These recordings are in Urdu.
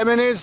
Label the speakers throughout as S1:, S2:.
S1: MNAs,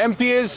S1: MPAs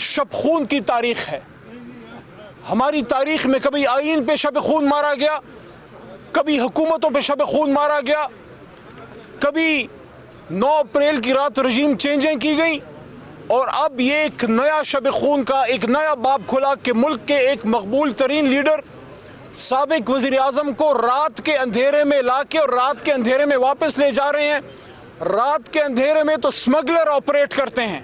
S1: شب خون کی تاریخ ہے. ہماری تاریخ میں کبھی آئین پہ شب خون مارا گیا, کبھی حکومتوں پہ شب خون مارا گیا, کبھی 9 اپریل کی رات رجیم چینجیں کی گئی, اور اب یہ ایک نیا شب خون کا ایک نیا باب کھلا کہ ملک کے ایک مقبول ترین لیڈر سابق وزیر اعظم کو رات کے اندھیرے میں لا کے اور رات کے اندھیرے میں واپس لے جا رہے ہیں. رات کے اندھیرے میں تو سمگلر آپریٹ کرتے ہیں.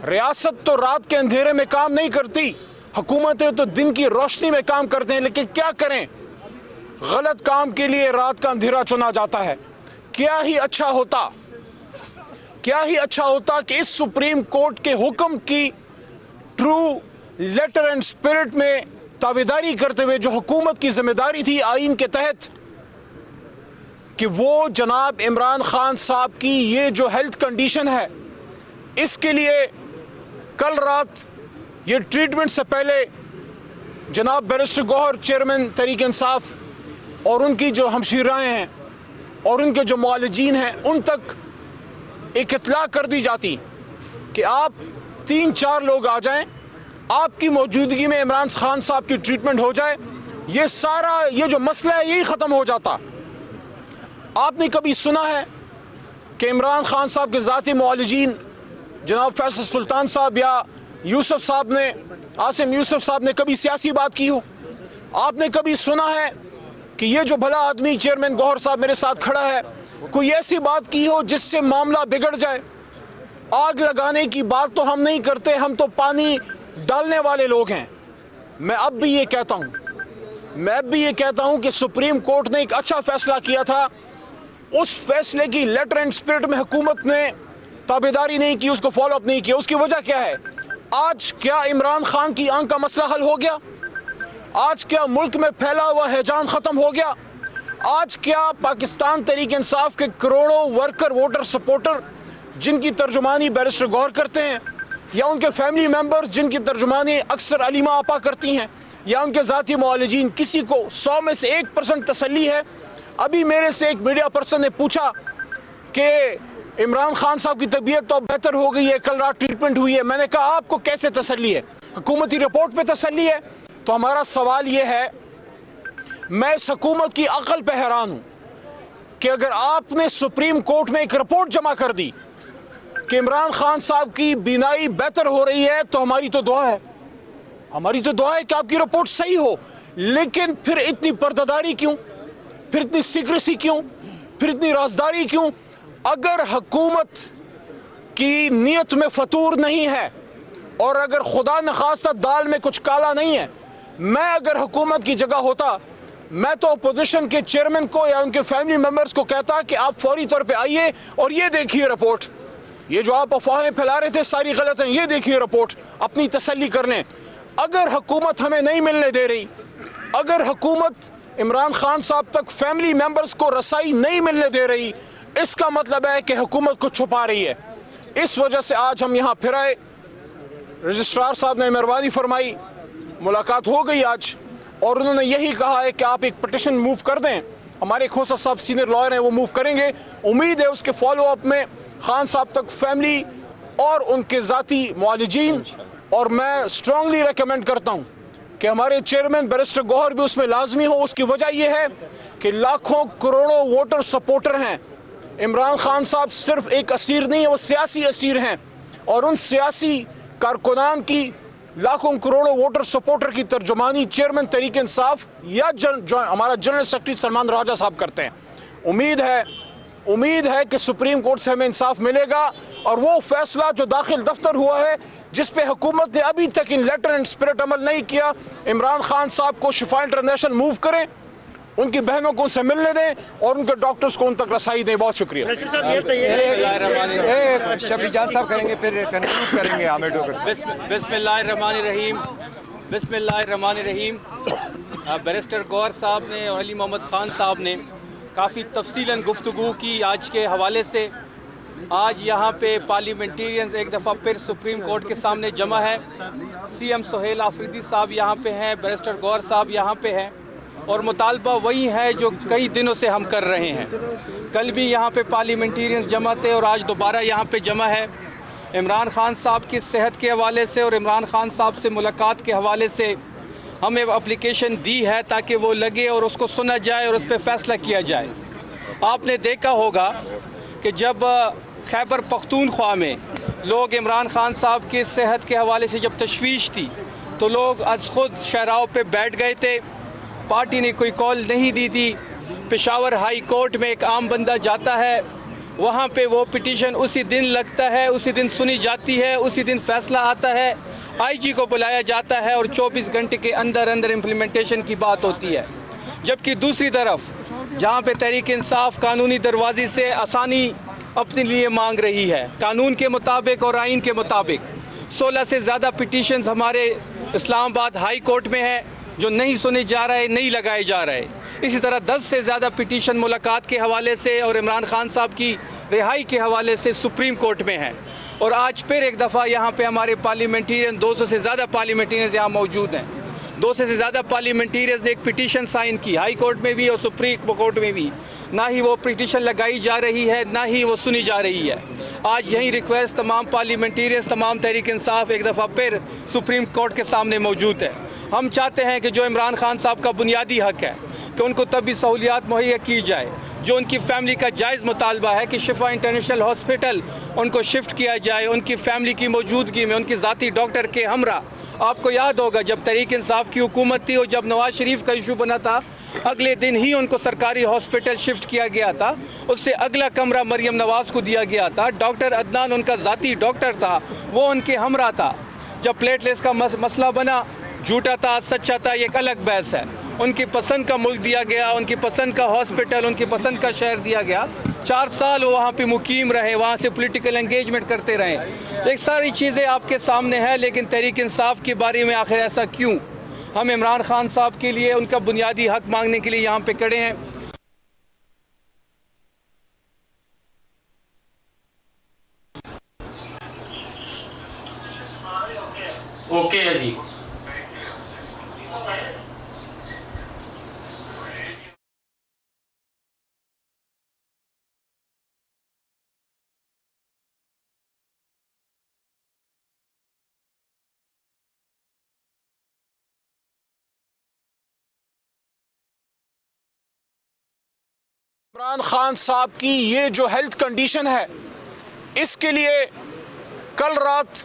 S1: ریاست تو رات کے اندھیرے میں کام نہیں کرتی, حکومتیں تو دن کی روشنی میں کام کرتے ہیں. لیکن کیا کریں, غلط کام کے لیے رات کا اندھیرا چنا جاتا ہے. کیا ہی اچھا ہوتا کہ اس سپریم کورٹ کے حکم کی ٹرو لیٹر اینڈ اسپرٹ میں تابعداری کرتے ہوئے جو حکومت کی ذمہ داری تھی آئین کے تحت, کہ وہ جناب عمران خان صاحب کی یہ جو ہیلتھ کنڈیشن ہے, اس کے لیے کل رات یہ ٹریٹمنٹ سے پہلے جناب بیرسٹر گوہر چیئرمین تحریک انصاف اور ان کی جو ہمشیرائیں ہیں اور ان کے جو معالجین ہیں ان تک ایک اطلاع کر دی جاتی کہ آپ 3-4 لوگ آ جائیں, آپ کی موجودگی میں عمران خان صاحب کی ٹریٹمنٹ ہو جائے, یہ سارا یہ جو مسئلہ ہے یہی ختم ہو جاتا. آپ نے کبھی سنا ہے کہ عمران خان صاحب کے ذاتی معالجین جناب فیصل سلطان صاحب یا یوسف صاحب نے, عاصم یوسف صاحب نے کبھی سیاسی بات کی ہو؟ آپ نے کبھی سنا ہے کہ یہ جو بھلا آدمی چیئرمین گوہر صاحب میرے ساتھ کھڑا ہے کوئی ایسی بات کی ہو جس سے معاملہ بگڑ جائے؟ آگ لگانے کی بات تو ہم نہیں کرتے, ہم تو پانی ڈالنے والے لوگ ہیں. میں اب بھی یہ کہتا ہوں کہ سپریم کورٹ نے ایک اچھا فیصلہ کیا تھا, اس فیصلے کی لیٹر اینڈ اسپرٹ میں حکومت نے تابعداری نہیں کی, اس کو فالو اپ نہیں کیا. اس کی وجہ کیا ہے؟ آج کیا عمران خان کی آنکھ کا مسئلہ حل ہو گیا؟ آج کیا ملک میں پھیلا ہوا ہیجان ختم ہو گیا؟ آج کیا پاکستان تحریک انصاف کے کروڑوں ورکر ووٹر سپورٹر جن کی ترجمانی بیرسٹر گوہر کرتے ہیں, یا ان کے فیملی ممبرز جن کی ترجمانی اکثر علیمہ آپا کرتی ہیں, یا ان کے ذاتی معالجین, کسی کو 100 میں سے 1% تسلی ہے؟ ابھی میرے سے ایک میڈیا پرسن نے پوچھا کہ عمران خان صاحب کی طبیعت تو بہتر ہو گئی ہے, کل رات ٹریٹمنٹ ہوئی ہے. میں نے کہا آپ کو کیسے تسلی ہے؟ حکومتی رپورٹ پہ تسلی ہے؟ تو ہمارا سوال یہ ہے, میں اس حکومت کی عقل پہ حیران ہوں کہ اگر آپ نے سپریم کورٹ میں ایک رپورٹ جمع کر دی کہ عمران خان صاحب کی بینائی بہتر ہو رہی ہے, تو ہماری تو دعا ہے کہ آپ کی رپورٹ صحیح ہو. لیکن پھر اتنی پردہ کیوں, پھر اتنی سیکریسی کیوں, پھر اتنی رازداری کیوں؟ اگر حکومت کی نیت میں فطور نہیں ہے اور اگر خدا نخواستہ دال میں کچھ کالا نہیں ہے, میں اگر حکومت کی جگہ ہوتا میں تو اپوزیشن کے چیئرمین کو یا ان کے فیملی ممبرز کو کہتا کہ آپ فوری طور پہ آئیے اور یہ دیکھیے رپورٹ, یہ جو آپ افواہیں پھیلا رہے تھے ساری غلط ہیں, یہ دیکھیے رپورٹ, اپنی تسلی کر لیں. اگر حکومت ہمیں نہیں ملنے دے رہی, اگر حکومت عمران خان صاحب تک فیملی ممبرز کو رسائی نہیں ملنے دے رہی, اس کا مطلب ہے کہ حکومت کو چھپا رہی ہے. اس وجہ سے آج ہم یہاں پھر آئے. رجسٹرار صاحب نے مہربانی فرمائی, ملاقات ہو گئی آج, اور انہوں نے یہی کہا ہے کہ آپ ایک پٹیشن موو کر دیں. ہمارے کھوسا صاحب سینئر لائر ہیں, وہ موو کریں گے. امید ہے اس کے فالو اپ میں خان صاحب تک فیملی اور ان کے ذاتی معالجین, اور میں اسٹرانگلی ریکمینڈ کرتا ہوں کہ ہمارے چیئرمین بیرسٹر گوہر بھی اس میں لازمی ہو. اس کی وجہ یہ ہے کہ لاکھوں کروڑوں ووٹر سپورٹر ہیں. عمران خان صاحب صرف ایک اسیر نہیں ہے, وہ سیاسی اسیر ہیں, اور ان سیاسی کارکنان کی لاکھوں کروڑوں ووٹر سپورٹر کی ترجمانی چیئرمین تحریک انصاف یا ہمارا جنرل سیکرٹری سلمان راجہ صاحب کرتے ہیں. امید ہے کہ سپریم کورٹ سے ہمیں انصاف ملے گا, اور وہ فیصلہ جو داخل دفتر ہوا ہے جس پہ حکومت نے ابھی تک ان لیٹر اینڈ اسپرٹ عمل نہیں کیا, عمران خان صاحب کو شفا انٹرنیشنل موو کریں, ان کی بہنوں کو ان سے ملنے دیں, اور ان کے ڈاکٹرز کو ان تک رسائی دیں. بہت شکریہ.
S2: شفیع جان صاحب کریں گے, پھر کنکلوڈ کریں گے عامر ڈوگر.
S3: بسم اللہ الرحمن الرحیم. بیرسٹر گوہر صاحب نے اور علی محمد خان صاحب نے کافی تفصیلاً گفتگو کی آج کے حوالے سے. آج یہاں پہ پارلیمنٹیرینز ایک دفعہ پھر سپریم کورٹ کے سامنے جمع ہے. سی ایم سہیل آفریدی صاحب یہاں پہ ہیں, بیرسٹر گوہر صاحب یہاں پہ ہیں, اور مطالبہ وہی ہے جو کئی دنوں سے ہم کر رہے ہیں. کل بھی یہاں پہ پارلیمنٹیرینز جمع تھے اور آج دوبارہ یہاں پہ جمع ہے. عمران خان صاحب کی صحت کے حوالے سے اور عمران خان صاحب سے ملاقات کے حوالے سے ہمیں اپلیکیشن دی ہے تاکہ وہ لگے اور اس کو سنا جائے اور اس پہ فیصلہ کیا جائے۔ آپ نے دیکھا ہوگا کہ جب خیبر پختونخوا میں لوگ عمران خان صاحب کی صحت کے حوالے سے جب تشویش تھی تو لوگ از خود شہراؤں پہ بیٹھ گئے تھے، پارٹی نے کوئی کال نہیں دی تھی۔ پشاور ہائی کورٹ میں ایک عام بندہ جاتا ہے، وہاں پہ وہ پٹیشن اسی دن لگتا ہے، اسی دن سنی جاتی ہے، اسی دن فیصلہ آتا ہے، آئی جی کو بلایا جاتا ہے اور 24 گھنٹے کے اندر امپلیمنٹیشن کی بات ہوتی ہے۔ جبکہ دوسری طرف جہاں پہ تحریک انصاف قانونی دروازے سے آسانی اپنے لیے مانگ رہی ہے، قانون کے مطابق اور آئین کے مطابق 16 سے زیادہ پٹیشنز ہمارے اسلام آباد ہائی کورٹ میں ہے جو نہیں سنے جا رہے، نہیں لگائے جا رہے۔ اسی طرح 10 سے زیادہ پٹیشن ملاقات کے حوالے سے اور عمران خان صاحب کی رہائی کے حوالے سے سپریم کورٹ میں ہیں۔ اور آج پھر ایک دفعہ یہاں پہ ہمارے پارلیمنٹیرین 200 سے زیادہ پارلیمنٹیرینز یہاں موجود ہیں۔ 200 سے زیادہ پارلیمنٹیرینز نے ایک پٹیشن سائن کی ہائی کورٹ میں بھی اور سپریم کورٹ میں بھی، نہ ہی وہ پٹیشن لگائی جا رہی ہے نہ ہی وہ سنی جا رہی ہے۔ آج یہی ریکویسٹ تمام پارلیمنٹیرینز، تمام تحریک انصاف ایک دفعہ پھر سپریم کورٹ کے سامنے موجود ہے۔ ہم چاہتے ہیں کہ جو عمران خان صاحب کا بنیادی حق ہے کہ ان کو طبی سہولیات مہیا کی جائے، جو ان کی فیملی کا جائز مطالبہ ہے کہ شفا انٹرنیشنل ہاسپٹل ان کو شفٹ کیا جائے، ان کی فیملی کی موجودگی میں، ان کی ذاتی ڈاکٹر کے ہمراہ۔ آپ کو یاد ہوگا جب تحریک انصاف کی حکومت تھی اور جب نواز شریف کا ایشو بنا تھا، اگلے دن ہی ان کو سرکاری ہاسپٹل شفٹ کیا گیا تھا، اس سے اگلا کمرہ مریم نواز کو دیا گیا تھا۔ ڈاکٹر عدنان ان کا ذاتی ڈاکٹر تھا، وہ ان کے ہمراہ تھا۔ جب پلیٹلیٹس کا مسئلہ بنا، جھوٹا تھا سچا تھا یہ ایک الگ بحث ہے۔ ان کی پسند کا ملک دیا گیا، ان کی پسند کا ہاسپٹل، ان کی پسند کا شہر دیا گیا۔ 4 سال وہ وہاں پہ مقیم رہے، وہاں سے پولیٹیکل انگیجمنٹ کرتے رہے۔ ایک ساری چیزیں آپ کے سامنے ہیں، لیکن تحریک انصاف کے بارے میں آخر ایسا کیوں؟ ہم عمران خان صاحب کے لیے ان کا بنیادی حق مانگنے کے لیے یہاں پہ کھڑے ہیں۔
S4: اوکے جی،
S1: عمران خان صاحب کی یہ جو ہیلتھ کنڈیشن ہے، اس کے لیے کل رات